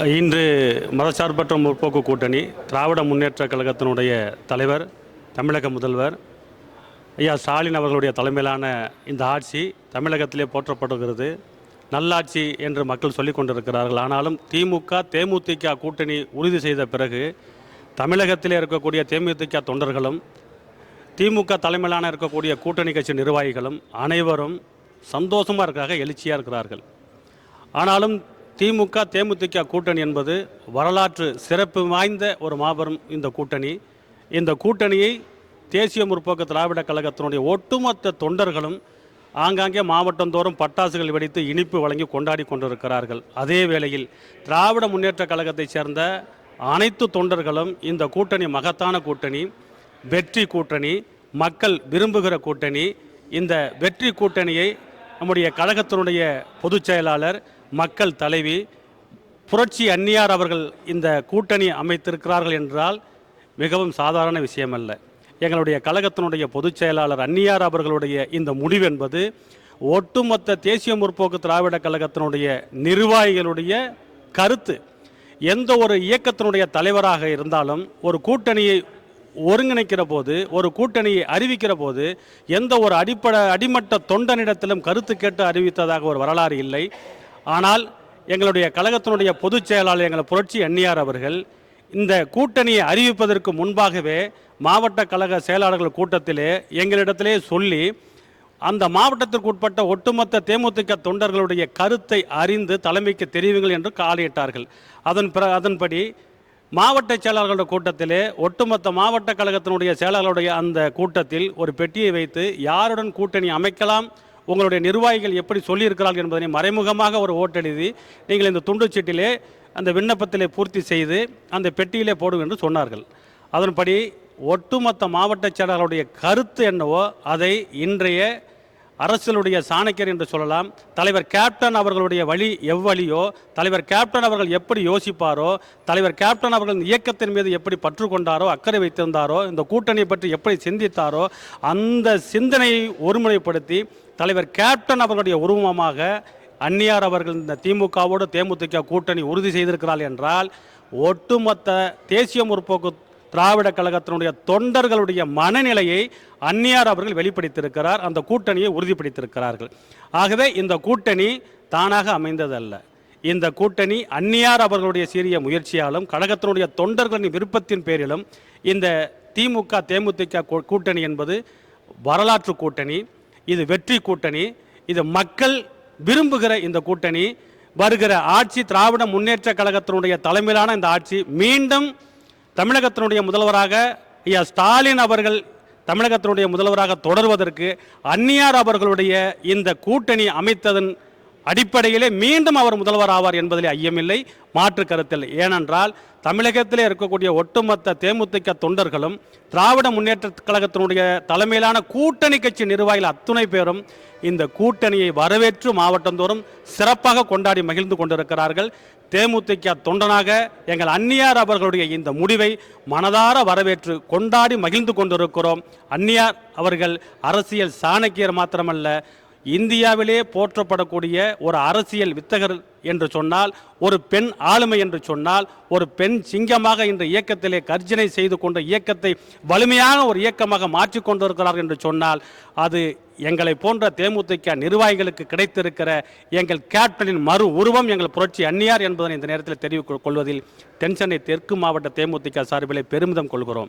இன்று மதசார்பற்ற முற்போக்கு கூட்டணி திராவிட முன்னேற்றக் கழகத்தினுடைய தலைவர், தமிழக முதல்வர் ஐயா ஸ்டாலின் அவர்களுடைய தலைமையிலான இந்த ஆட்சி தமிழகத்திலே போற்றப்படுகிறது. நல்லாட்சி என்று மக்கள் சொல்லிக் கொண்டிருக்கிறார்கள். ஆனாலும் திமுக தேமுதிக கூட்டணி உறுதி செய்த பிறகு தமிழகத்திலே இருக்கக்கூடிய தேமுதிக தொண்டர்களும் திமுக தலைமையிலான இருக்கக்கூடிய கூட்டணி கட்சி நிர்வாகிகளும் அனைவரும் சந்தோஷமாக இருக்கிறாங்க, எழுச்சியாக இருக்கிறார்கள். ஆனாலும் திமுக தேமுதிக கூட்டணி என்பது வரலாற்று சிறப்பு வாய்ந்த ஒரு மாபெரும் இந்த கூட்டணி. இந்த கூட்டணியை தேசிய முற்போக்கு திராவிட கழகத்தினுடைய ஒட்டுமொத்த தொண்டர்களும் ஆங்காங்கே மாவட்டந்தோறும் பட்டாசுகள் வெடித்து இனிப்பு வழங்கி கொண்டாடி கொண்டிருக்கிறார்கள். அதே வேளையில் திராவிட முன்னேற்ற கழகத்தைச் சேர்ந்த அனைத்து தொண்டர்களும் இந்த கூட்டணி மகத்தான கூட்டணி, வெற்றி கூட்டணி, மக்கள் விரும்புகிற கூட்டணி. இந்த வெற்றி கூட்டணியை நம்முடைய கழகத்தினுடைய பொதுச் செயலாளர், மக்கள் தலைவி புரட்சி அன்னியார் அவர்கள் இந்த கூட்டணி அமைத்திருக்கிறார்கள் என்றால் மிகவும் சாதாரண விஷயமல்ல. எங்களுடைய கழகத்தினுடைய பொதுச் செயலாளர் அன்னியார் அவர்களுடைய இந்த முடிவு என்பது ஒட்டுமொத்த தேசிய முற்போக்கு திராவிட கழகத்தினுடைய நிர்வாகிகளுடைய கருத்து. எந்த ஒரு இயக்கத்தினுடைய தலைவராக இருந்தாலும் ஒரு கூட்டணியை ஒருங்கிணைக்கிற போது, ஒரு கூட்டணியை அறிவிக்கிற போது எந்த ஒரு அடிமட்ட தொண்டனிடத்திலும் கருத்து கேட்டு அறிவித்ததாக ஒரு வரலாறு இல்லை. ஆனால் எங்களுடைய கழகத்தினுடைய பொதுச் செயலாளர் எங்கள் புரட்சி அன்னியார் அவர்கள் இந்த கூட்டணியை அறிவிப்பதற்கு முன்பாகவே மாவட்ட கழக செயலாளர்கள் கூட்டத்திலே எங்களிடத்திலே சொல்லி அந்த மாவட்டத்திற்கு உட்பட்ட ஒட்டுமொத்த தேமுதிக தொண்டர்களுடைய கருத்தை அறிந்து தலைமைக்கு தெரிவிங்கள் என்று காலையிட்டார்கள். அதன்படி மாவட்ட செயலாளர்களுடைய கூட்டத்திலே ஒட்டுமொத்த மாவட்ட கழகத்தினுடைய செயலாளருடைய அந்த கூட்டத்தில் ஒரு பெட்டியை வைத்து யாருடன் கூட்டணி அமைக்கலாம், உங்களுடைய நிர்வாகிகள் எப்படி சொல்லியிருக்கிறார்கள் என்பதனை மறைமுகமாக ஒரு ஓட்டெழுதி நீங்கள் இந்த துண்டுச்சீட்டிலே அந்த விண்ணப்பத்திலே பூர்த்தி செய்து அந்த பெட்டியிலே போடும் என்று சொன்னார்கள். அதன்படி ஒட்டுமொத்த மாவட்ட செயலாளருடைய கருத்து என்னவோ அதை இன்றைய அரசியலுடைய சாணக்கியர் என்று சொல்லலாம். தலைவர் கேப்டன் அவர்களுடைய வழி எவ்வழியோ, தலைவர் கேப்டன் அவர்கள் எப்படி யோசிப்பாரோ, தலைவர் கேப்டன் அவர்கள் இயக்கத்தின் மீது எப்படி பற்று கொண்டாரோ, அக்கறை வைத்திருந்தாரோ, இந்த கூட்டணியை பற்றி எப்படி சிந்தித்தாரோ, அந்த சிந்தனையை ஒருமுறைப்படுத்தி தலைவர் கேப்டன் அவர்களுடைய உருவமாக அன்னியார் அவர்கள் இந்த திமுகவோடு தேமுதிக கூட்டணி உறுதி செய்திருக்கிறார்கள் என்றால் ஒட்டுமொத்த தேசிய முற்போக்கு திராவிட கழகத்தினுடைய தொண்டர்களுடைய மனநிலையை அன்னியார் அவர்கள் வெளிப்படுத்தியிருக்கிறார். அந்த கூட்டணியை உறுதிப்படுத்தியிருக்கிறார்கள். ஆகவே இந்த கூட்டணி தானாக அமைந்ததல்ல. இந்த கூட்டணி அன்னியார் அவர்களுடைய சீரிய முயற்சியாலும் கழகத்தினுடைய தொண்டர்களின் விருப்பத்தின் பேரிலும் இந்த திமுக தேமுதிக கூட்டணி என்பது வரலாற்று கூட்டணி. இது வெற்றி கூட்டணி. இது மக்கள் விரும்புகிற இந்த கூட்டணி. வருகிற ஆட்சி திராவிட முன்னேற்ற கழகத்தினுடைய தலைமையிலான இந்த ஆட்சி மீண்டும் தமிழகத்தினுடைய முதல்வராக ஐயா ஸ்டாலின் அவர்கள் தமிழகத்தினுடைய முதல்வராக தொடர்வதற்கு அன்னியார் அவர்களுடைய இந்த கூட்டணி அமைத்ததன் அடிப்படையிலே மீண்டும் அவர் முதல்வர் ஆவார் என்பதிலே ஐயமில்லை, மாற்று கருத்தில். ஏனென்றால் தமிழகத்திலே இருக்கக்கூடிய ஒட்டுமொத்த தேமுதிக தொண்டர்களும் திராவிட முன்னேற்ற கழகத்தினுடைய தலைமையிலான கூட்டணி கட்சி நிர்வாகிகள் அத்துணை பேரும் இந்த கூட்டணியை வரவேற்று மாவட்டந்தோறும் சிறப்பாக கொண்டாடி மகிழ்ந்து கொண்டிருக்கிறார்கள். தேமுதிக தொண்டனாக எங்கள் அன்னியார் அவர்களுடைய இந்த முடிவை மனதார வரவேற்று கொண்டாடி மகிழ்ந்து கொண்டிருக்கிறோம். அன்னியார் அவர்கள் அரசியல் சாணக்கியர் மாத்திரமல்ல, இந்தியாவிலே போற்றப்படக்கூடிய ஒரு அரசியல் வித்தகர் என்று சொன்னால், ஒரு பெண் ஆளுமை என்று சொன்னால், ஒரு பெண் சிங்கமாக இந்த இயக்கத்திலே கர்ஜனை செய்து கொண்ட இயக்கத்தை வலிமையான ஒரு இயக்கமாக மாற்றிக்கொண்டிருக்கிறார்கள் என்று சொன்னால் அது எங்களை போன்ற தேமுதிக நிர்வாகிகளுக்கு கிடைத்திருக்கிற எங்கள் கேப்டனின் மறு உருவம் எங்கள் புரட்சி அன்னியார் என்பதனை இந்த நேரத்தில் தெரிவித்துக் கொள்வதில் தென்சென்னை தெற்கு மாவட்ட தேமுதிக சார்பிலே பெருமிதம் கொள்கிறோம்.